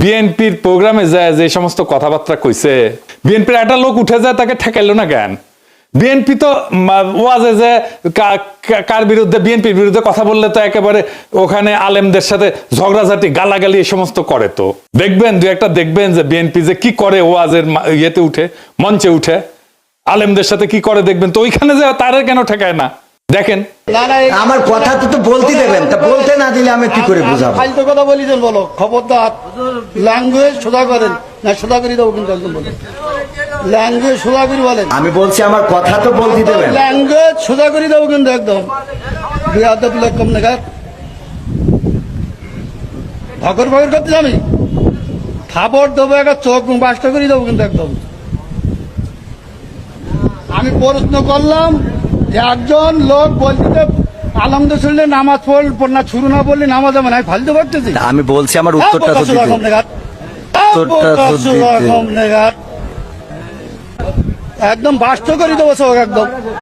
বিএনপির প্রোগ্রামে যায় যে সমস্ত কথাবার্তা কইছে, বিএনপির একটা লোক উঠে যায় তাকে ঠেকাইলো না কেন? বিএনপি তো ওয়াজে যে কার বিরুদ্ধে, বিএনপির বিরুদ্ধে কথা বললে তো একেবারে ওখানে আলেমদের সাথে ঝগড়াঝাটি গালাগালি এই সমস্ত করে। তো দেখবেন দু একটা দেখবেন যে বিএনপি যে কি করে ওয়াজের ইয়েতে উঠে, মঞ্চে উঠে আলেমদের সাথে কি করে দেখবেন। তো ওইখানে যে তারা কেন ঠেকায় না দেখেন। আমার কথা তো বলতে দেবেন, তা বলতে না দিলে আমি কি করে বুঝাবো? ফালতু কথা বলি যেন বলো, খবরদার ল্যাঙ্গুয়েজ সোজা করেন না, সোজা করে দেবো কিন্তু একদম বলেন, ল্যাঙ্গুয়েজ সোজা করে বলেন। আমি বলছি আমার কথা তো বলতে দেবেন। ল্যাঙ্গুয়েজ সোজা করে দেবো কিন্তু একদম। বিয়াদব লোক কম নাগাদ ভগর ভগর করতে আমি থাপড় দেবো, একটা চোখ বাস্ট করে দেবো কিন্তু একদম। আমি প্রশ্ন করলাম যে একজন লোক বলতে আলমদের শুনলে নামাজ পড় না, শুরু না বললে নামাজ হবে না, আমি ফালতু ভাবতেছি। আমি বলছি আমার উত্তরটা তো দিতে। একদম বাস্ত করে দেবো সব একদম।